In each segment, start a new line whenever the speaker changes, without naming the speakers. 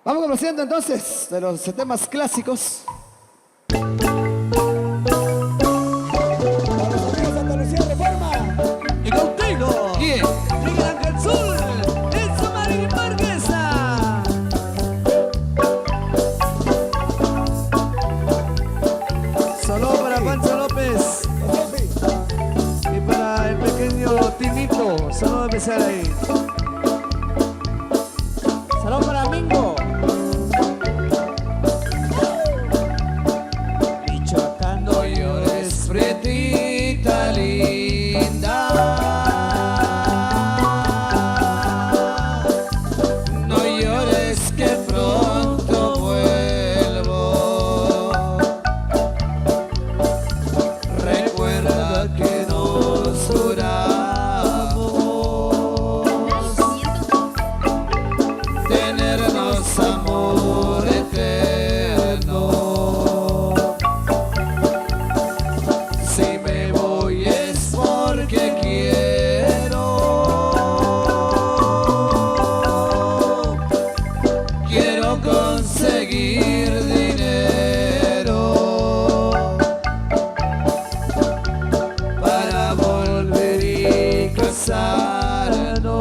Vamos conociendo entonces de los temas clásicos.
Y contigo,
Bien.
Miguel Ángel Sur, eso Marín Marquesa. Solo para Pancho López y para el pequeño Tinito, saludo especial ahí.
Salón para Mingo.
Michoacán, no llores, pretita linda. No llores que pronto vuelvo. Recuerda que nos juramos tenernos amor eterno. Si me voy es porque quiero conseguir dinero para volver y casarnos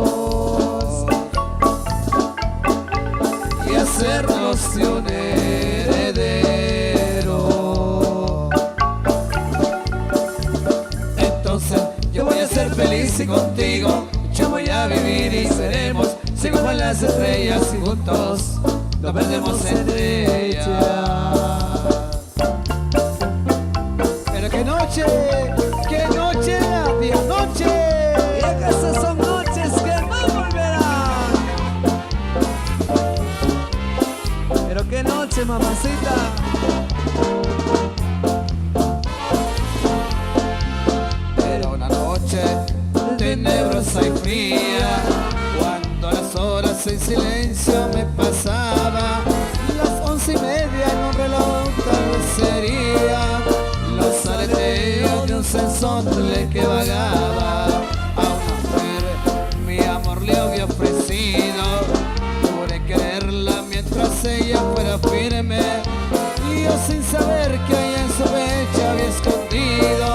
y hacernos de un heredero. Entonces yo voy a ser feliz y contigo yo voy a vivir y seremos si como las estrellas y juntos nos perdemos entre ellas.
Pero qué noche la tía noche.
¿Y acaso son noches que no volverán? Pero qué noche, mamacita.
Era una noche tenebrosa y fría, cuando las horas en silencio me pasaba. Las 11:30 en un reloj tal vez sería los aleteos de un sensontle que vagaba. A una mujer mi amor le había ofrecido, pude quererla mientras ella fuera firme, y yo sin saber que allá en su pecho había escondido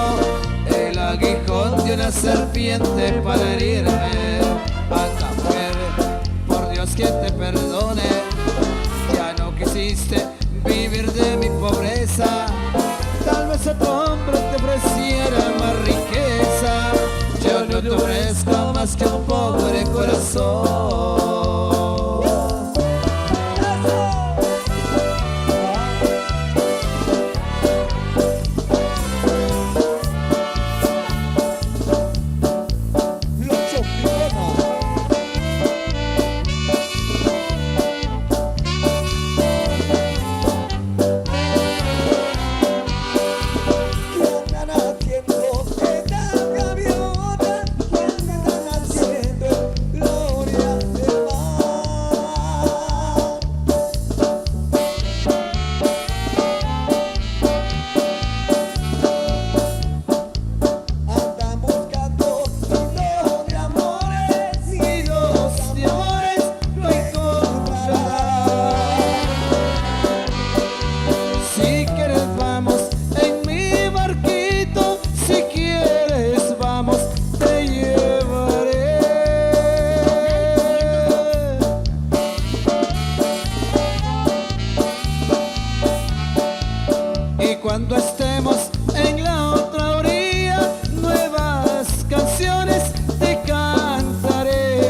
el aguijón de una serpiente para herirme. Anda, mujer, por Dios que te perdone, ya no quisiste vivir de mi pobreza. Tal vez otro hombre te ofreciera más riqueza, yo no te ofrezco más que un pobre corazón. Cuando estemos en la otra orilla, nuevas canciones te cantaré.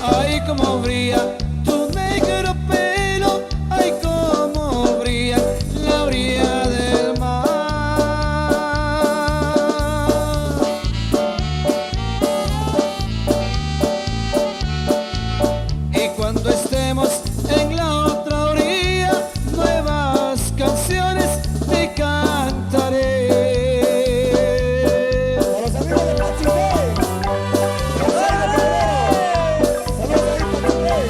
Ay, cómo brilla tu negro pelo, ay, cómo brilla la orilla del mar. Y cuando estemos en la otra orilla, nuevas canciones te cantaré.
A los amigos de Pachi Bay. Saludos ahí, Pachi Bay.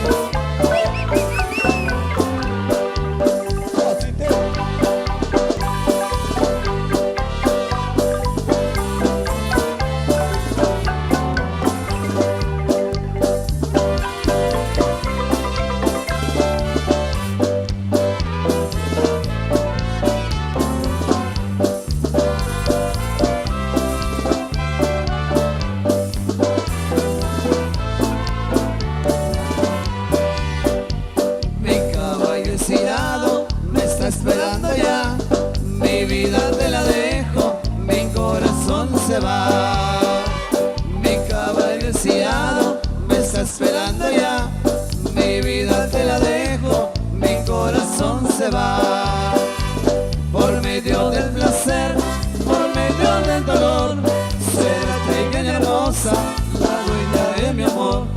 llorando ya, mi vida te la dejo, mi corazón se va. Por medio del placer, por medio del dolor, será pequeña hermosa, la dueña de mi amor.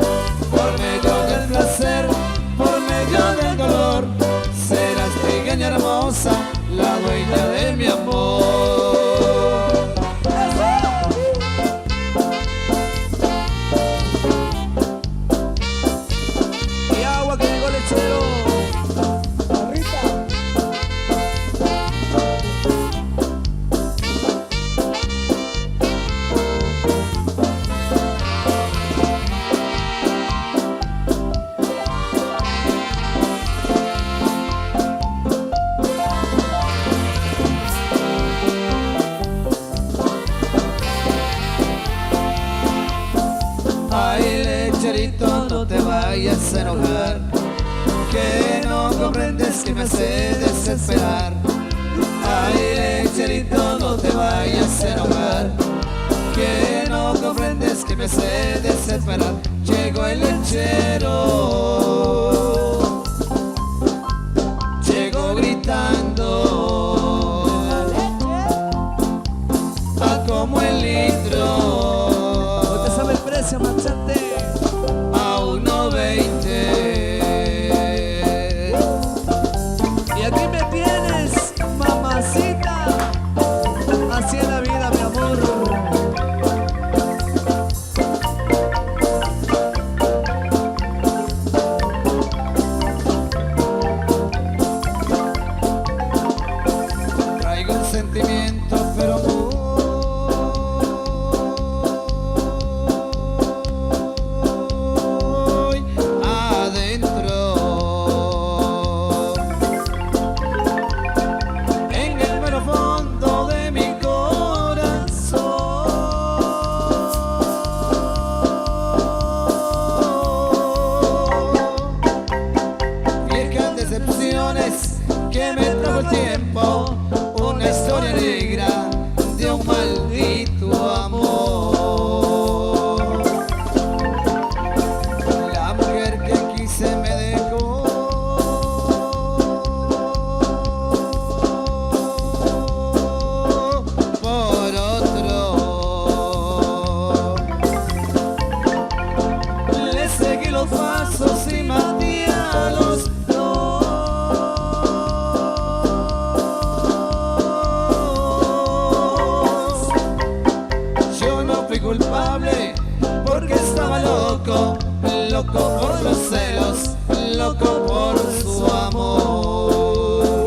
Por medio del placer, por medio del dolor, serás pequeña hermosa, la dueña de mi amor.
Y agua que llegó lechero.
Ay, lecherito, no te vayas a enojar, que no comprendes que me hace desesperar. Ay, lecherito, no te vayas a enojar, que no comprendes que me hace desesperar. Llegó el lechero, llegó gritando a como el litro.
El precio, marchante.
A 1.20.
Y aquí me tienes, mamacita. Así es la vida, mi amor.
Traigo un sentimiento, pero que me trajo el tiempo, una historia negra de un maldito amor. La mujer que quise me dejó, por otro. Le seguí los pasos y maté a los dos. Culpable porque estaba loco, loco por los celos, loco por su amor.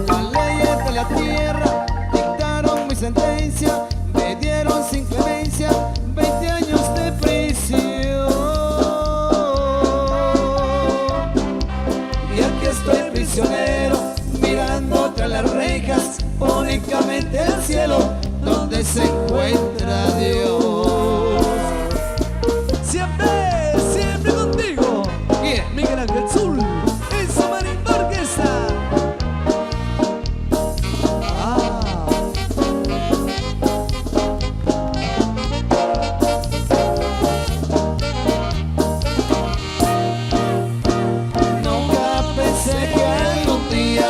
Las leyes de la tierra dictaron mi sentencia, me dieron sin clemencia 20 años de prisión. Y aquí estoy prisionero, mirando tras las rejas, únicamente el cielo donde se encuentra Dios.
Siempre, siempre contigo.
Bien.
Miguel Ángel Zul y su marimba orquesta.
Nunca pensé que algún día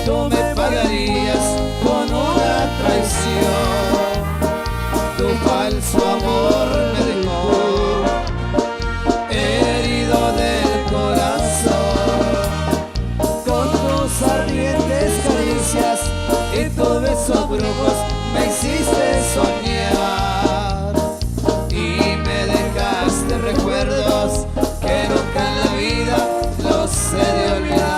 tú me pagarías con una traición. Tu falso amor me dejó herido del corazón, con tus ardientes caricias y tus besos brujos me hiciste soñar y me dejaste recuerdos que nunca en la vida los he de olvidar.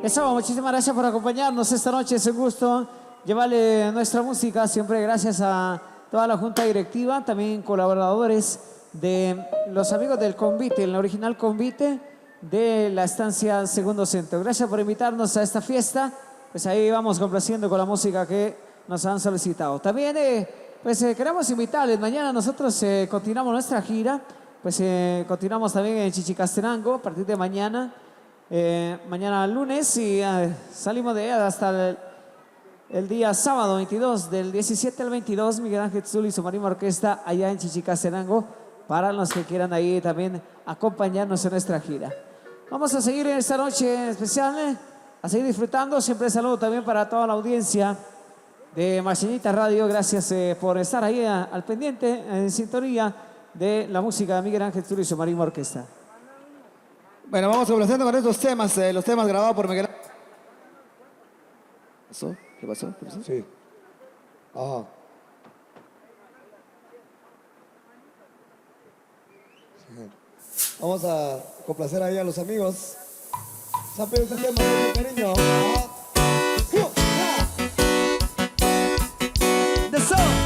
Eso, muchísimas gracias por acompañarnos esta noche. Es un gusto llevarle nuestra música, siempre gracias a toda la junta directiva, también colaboradores de los amigos del convite, el original convite de la estancia Segundo Centro. Gracias por invitarnos a esta fiesta pues ahí vamos complaciendo con la música que nos han solicitado. También pues queremos invitarles, mañana nosotros continuamos nuestra gira, pues continuamos también en Chichicastenango a partir de mañana, mañana lunes y salimos de ella hasta el día sábado 22, del 17 al 22, Miguel Ángel Zul y su Marima Orquesta allá en Chichicastenango, para los que quieran ahí también acompañarnos en nuestra gira. Vamos a seguir en esta noche especial, a seguir disfrutando. Siempre saludo también para toda la audiencia de Marceñita Radio. Gracias por estar ahí al pendiente, en sintonía de la música de Miguel Ángel Zul y su Marima Orquesta.
Bueno, vamos complaciendo con estos temas, los temas grabados por Miguel Ángel. ¿Qué pasó? ¿Qué pasó?
Sí. Ajá. Vamos a complacer ahí a los amigos. Se ha pedido este tema con cariño.
The song.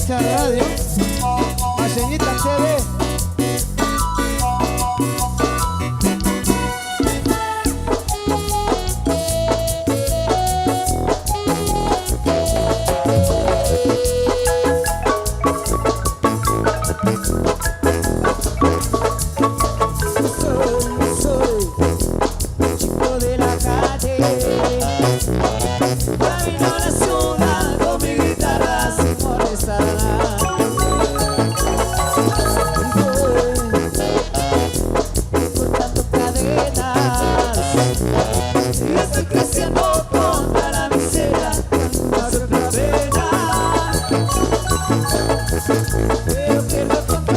Radio, Marceñita TV.
penas. Y estoy creciendo contra la miseria, más otra pena. Pero pierdo el control.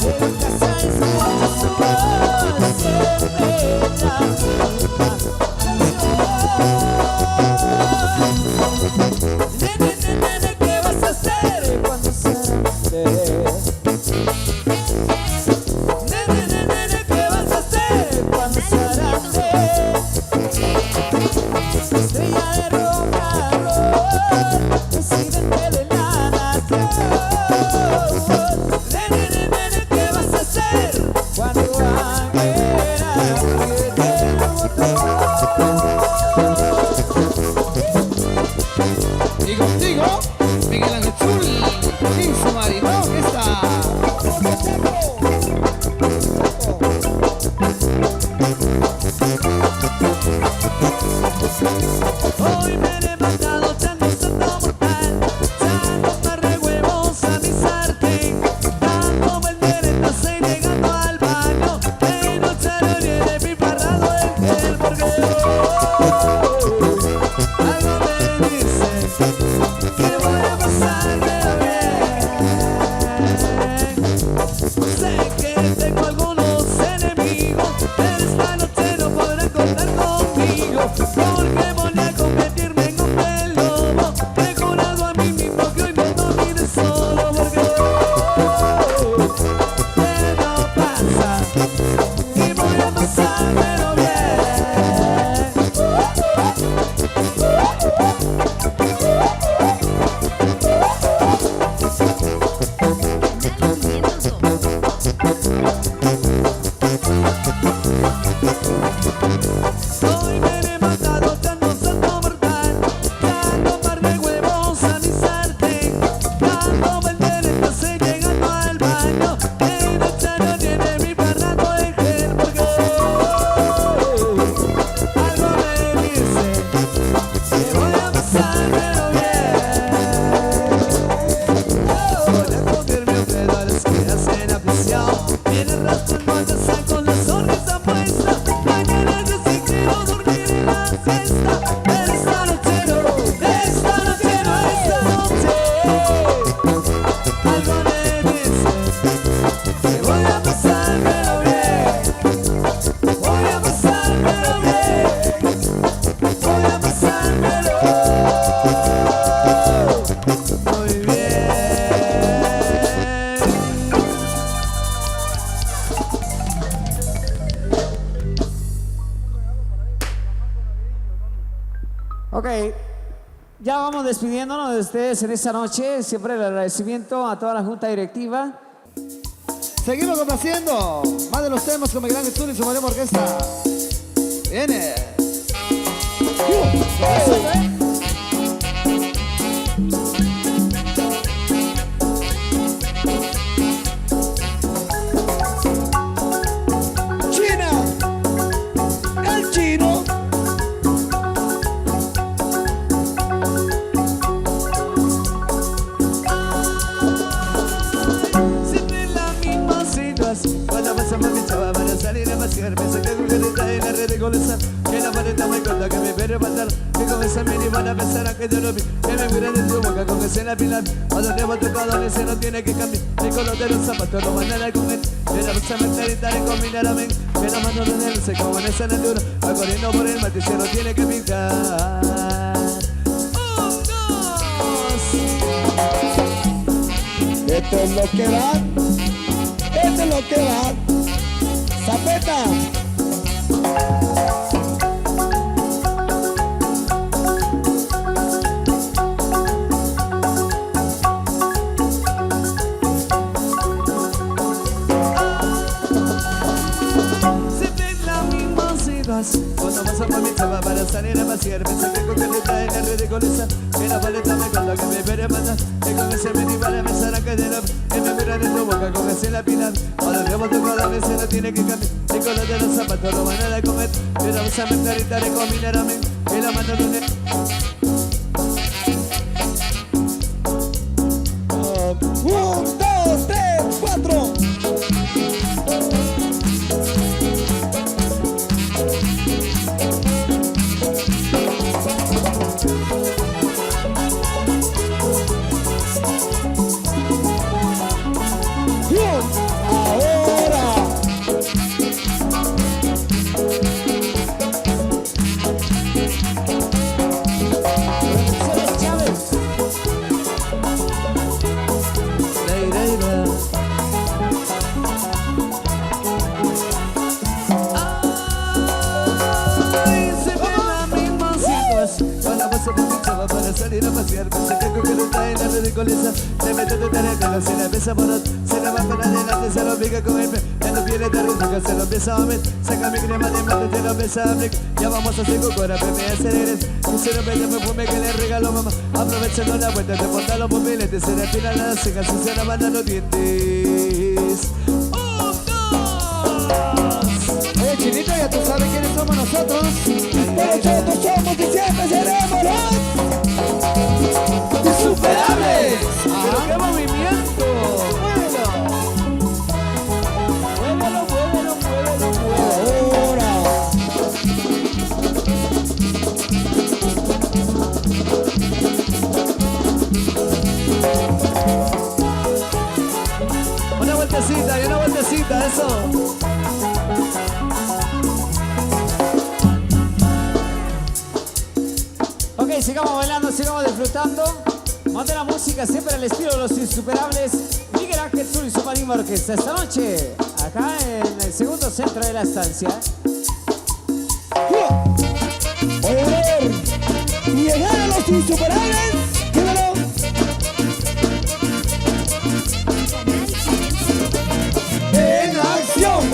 Pero en casa es mucho se pena. Nene, ¿qué vas a hacer cuando se grande? Nene, ¿qué vas a hacer cuando se grande? Estrella de rock and roll, presidente de la nación. Nene, ¿qué vas a hacer cuando Ángela apriete el botón?
Y contigo, Miguel Ángel Zul, y su marido, que está.
Hoy me he levantado echando un salto mortal, echando un par de huevos a mi sartén, dando volteretas y llegando al baño, de noche a la viene piparrado el gel, porque algo me dice que voy a pasármelo bien. Sé que tengo algunos enemigos, pero esta noche no podrán contar conmigo, porque voy a convertirme en hombre lobo. Me he jurado a mí mismo que hoy no dormiré solo, porque no pasa y voy a pasármelo bien. Hoy me he levantado echando un salto mortal, echando un par de huevos a mi sartén, dando volteretas y llegando al baño, de noche no tiene mi parrado en gel, porque algo me dice que voy a pasármelo bien. Voy a comerme un pedo a las que hacen apreciado, viene raspando al desayuno con la sonrisa puesta. Mañana yo sí quiero dormir en la siesta, pero esta noche no, esta noche no, esta noche algo me dice que voy a pasármelo bien, voy a pasármelo bien, voy a pasármelo muy bien. Ok, ya vamos despidiéndonos de ustedes en esta noche. Siempre el agradecimiento a toda la junta directiva.
Seguimos complaciendo más de los temas con Miguel Ángel Zul y su marido orquesta. Viene. China, el chino.
Siempre en la misma situación. Cuando pasamos mi chava para salir a pasear, me saqué mi careta en la red de colizar, que la maleta muy corta, que me pere pantalón, que con esa mini van a pensar a que yo lo vi, que me miran en su boca con ese pilar. A donde hemos tocado ese no tiene que cambiar, el color de los zapatos no van a comer, que la bolsa mentalita de combinar a mí, que la mano de él se como en esa natura, va corriendo por el mate, se no tiene que picar. ¡Un, dos!
Esto es lo que va. Esto es lo que va. Zapeta.
Siempre en la misma situación. Cuando paso por mi chava para salir a pasear, me saqué con careta en la red de colizar, que la paleta me corta, que me pere pantalón, que con ese mini van a pensar a que yo lo vi, que me miran en su boca con ese pilar. A donde hemos tocado ese no tiene que cambiar, el color de los zapatos no van a comer, que la bolsa mentalita de combinar a mí, que la mano de él.
1, 2, 3, 4.
salir a pasear. Me saca que no está en la ridiculeza. Le meto tu tarefa, se la besa por otro. Se la va para adelante, se lo pica con el pe. Ya no viene de risa, se lo empieza a meter. Saca mi crema de mate, te lo empieza a abrir. Ya vamos a hacer cocora, me aceleres. Quisiera verle perfume que le regaló mamá. Aprovechando la vuelta, te porta los mobiletes. Se le afilan las cejas y se la mandan los dientes.
Oye, Chinito, ya tú sabes quiénes somos nosotros.
Pero nosotros somos y siempre seremos los
insuperables.
Pero qué movimiento. Muévelo, muévelo, muévelo, muévelo.
Ahora.
Una vueltecita y una vueltecita, eso.
Ok, sigamos bailando, sigamos disfrutando. Mande la música siempre al estilo de los insuperables. Miguel Ángel Zul y su Marimba Orquesta. Esta noche, acá en el segundo centro de la estancia.
Oye, y llegaron los insuperables. Dímelo. En acción.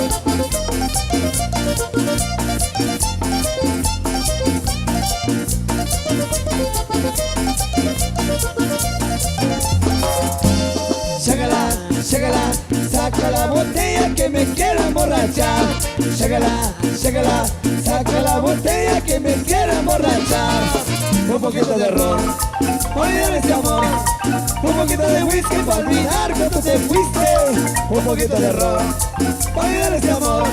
Ságala, ságala, saca la botella que me quiero emborrachar. Ságala, ságala, saca la botella que me quiero emborrachar. Un poquito de ron, olvidar ese amor. Un poquito de whisky para olvidar cuando te fuiste. Un poquito de ron, olvidar ese amor.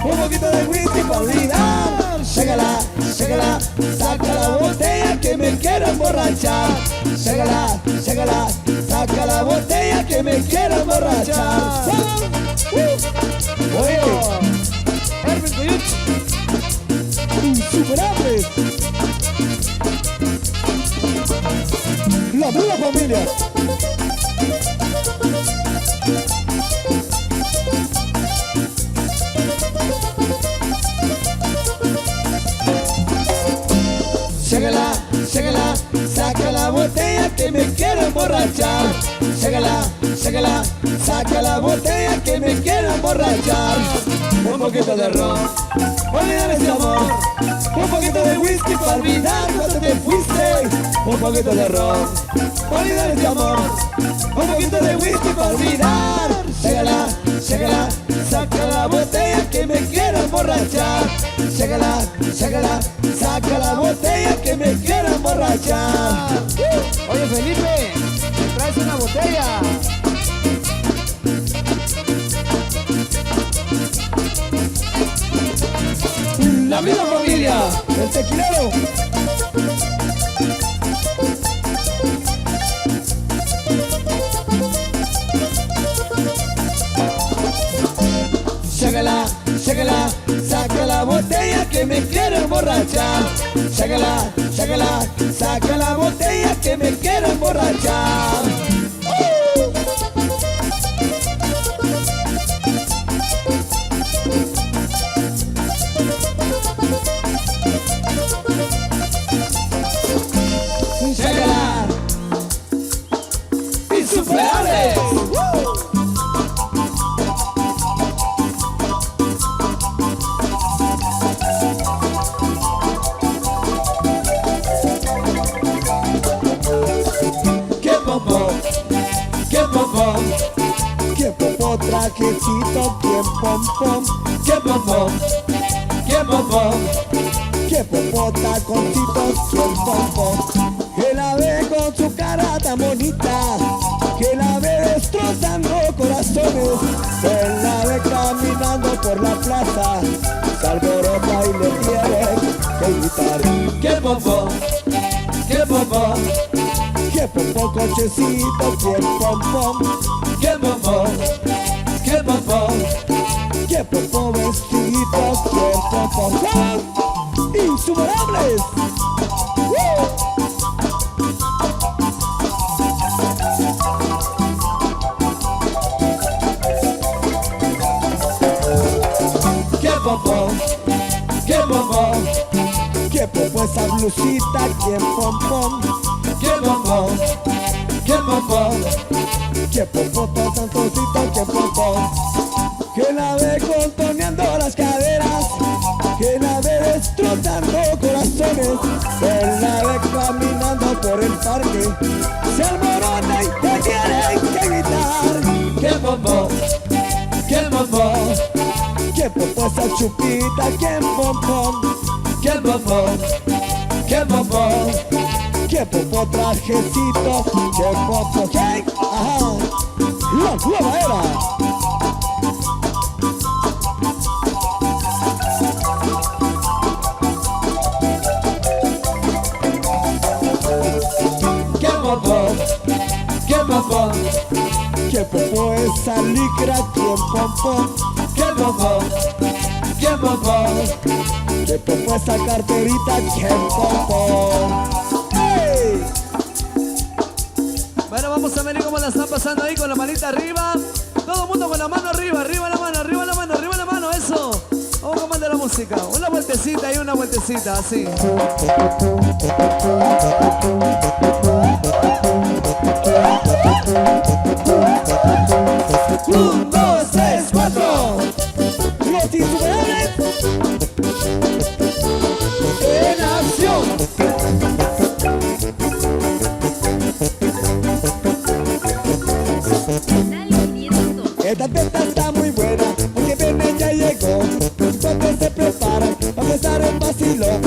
Un poquito de whisky para olvidar. Ságala, ságala, saca la botella que me quiero emborrachar. Ságala, ságala, saca la botella que me quiero emborrachar. Oye, insuperables. La misma familia. Ságala, ságala, saca la botella que me quiero emborrachar. Ságala, ságala, saca la botella que me quiero emborrachar. Un poquito de ron, olvidar ese amor. Un poquito de whisky para olvidar cuando te fuiste. Un poquito de ron, olvidar ese amor. Un poquito de whisky para olvidar. Ságala, ságala, saca la botella que me quiero emborrachar. Ságala, ságala, saca la botella que me quiero emborrachar.
Oye, Felipe, ¿me traes una botella?
La misma familia, el tequilero. Ságala, ságala, saca la botella que me quiero emborrachar. Ságala, ságala, saca la botella que me quiero emborrachar. Ságala, insuperables. Que popó, trajecito, bien pom pom. Que popó, que popó, que popó, taconcitos, bien pom pom. Que la ve con su cara tan bonita, que la ve destrozando corazones, que la ve caminando por la plaza, se alborota y le tiene que gritar. Que popó, que popó, que popó, cochecito, bien pom pom. Que popó, que popó, que popó, vestiditos, bien pom pom. Insuperables. Que popó, que popó, que popó esa blusita, bien pom pom. que bombón, que bombón,
Que popota tantocito, que popón. Que la ve contoneando las caderas, que la ve destrozando corazones, que la ve caminando por el parque, se alborota y te tiene que gritar.
que bombón, que bombón,
Que popó esa chupita, que pompón.
que bombón, que bombón,
Que popó trajecito, que popó, hey, ajá, la nueva era.
que bombón, que bombón,
Que popó esa licra, que pompón.
que bombón, que bombón.
Que popó esa carterita, que pompón. ¡Hey! Bueno, vamos a ver cómo la están pasando ahí con la manita arriba. Todo el mundo con la mano arriba, arriba la mano, arriba la mano, arriba la mano, eso. Vamos a mandar la música. Una vueltecita y una vueltecita, así. Un, dos, tres, cuatro. Los insuperables en acción. Esta fiesta está muy buena, porque viene ya llegó. Los cuates se preparan para empezar el vacilón.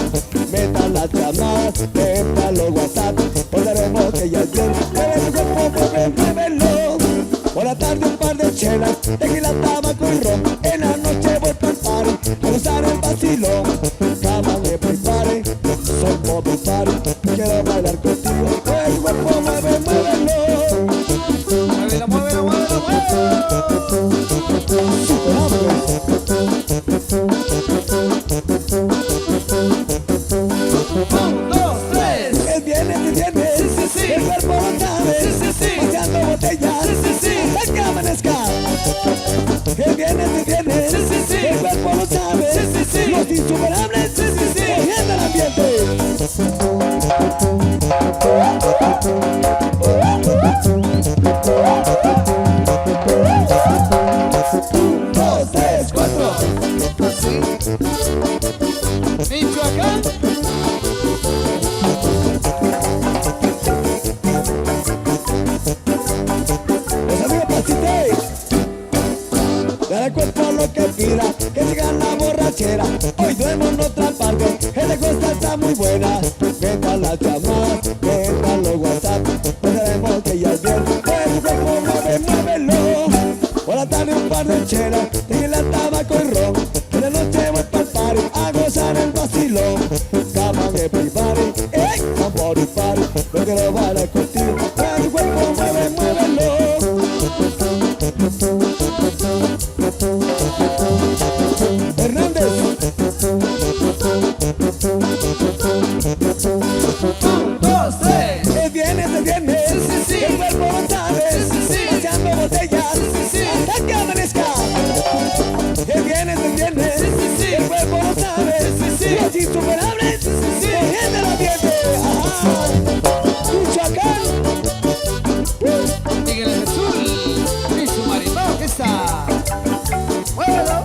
Metan las llamadas, metan los WhatsApp, podremos que ya bien. Mueve tu cuerpo, muévelo. Por la tarde un par de chelas, tequila, tabaco y ron. En la noche voy pa'l party, a gozar el vacilón. Cama me prepare, son Bobby Party. Quiero bailar contigo, mueve tu cuerpo, muévelo.
Muévelo, muévelo, muévelo, muévelo. Un, dos, tres.
Es viernes,
Sí, sí, sí.
el cuerpo lo sabe,
Sí, sí, sí.
paseando botellas,
Sí, sí, sí.
hasta que amanezca. Es viernes,
Sí, sí, sí.
el cuerpo lo sabe,
Sí, sí, sí.
los insuperables,
Sí, sí, sí.
cogiendo el ambiente. Un, dos, tres, cuatro.
Así. Michoacán.
Los amigos Pasite, dale cuerpo a lo que pida, que siga la borrachera. Hoy duermo en otra parte, esta costa está muy buena. Metan las llamadas, metan los WhatsApp, pues sabemos que ya es bien. Mueve tu cuerpo, muévelo. Por la tarde un par de chelas, tequila, tabaco y ron. En la noche voy pa'l party, a gozar el vacilón. Cama me prepare, ¡ey! A body party, no quiero bailar contigo. Mueve tu cuerpo, muévelo. Hernández.
Un, dos, tres.
Es viernes,
Sí, sí, sí.
el cuerpo lo sabe,
Sí, sí, sí.
paseando botellas,
Sí, sí.
hasta que amanezca. Es viernes,
Sí, sí, sí.
el cuerpo lo sabe,
Sí, sí, sí.
los insuperables,
Sí, sí, sí.
cogiendo el ambiente. Ajá. Michoacán.
Miguel Jesús y su marimba orquesta. Muévelo.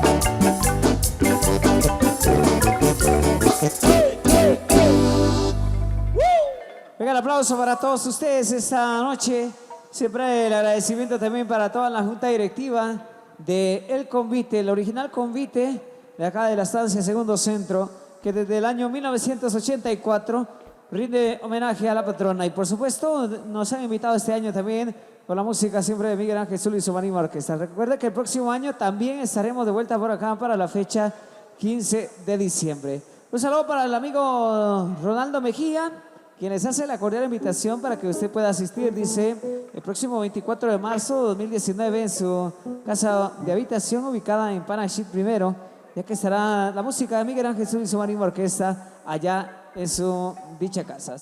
Venga, el aplauso para todos ustedes esta noche. Siempre el agradecimiento también para toda la junta directiva de El Convite, el original Convite de acá de la estancia Segundo Centro, que desde el año 1984 rinde homenaje a la patrona. Y por supuesto nos han invitado este año también con la música siempre de Miguel Ángel Zully y su marimba orquesta. Recuerda que el próximo año también estaremos de vuelta por acá para la fecha 15 de diciembre. Un saludo para el amigo Ronaldo Mejía, quienes hace la cordial invitación para que usted pueda asistir, dice, el próximo 24 de marzo de 2019 en su casa de habitación ubicada en Panachit primero, ya que estará la música de Miguel Ángel Zully y su marimba orquesta allá en su dicha casa.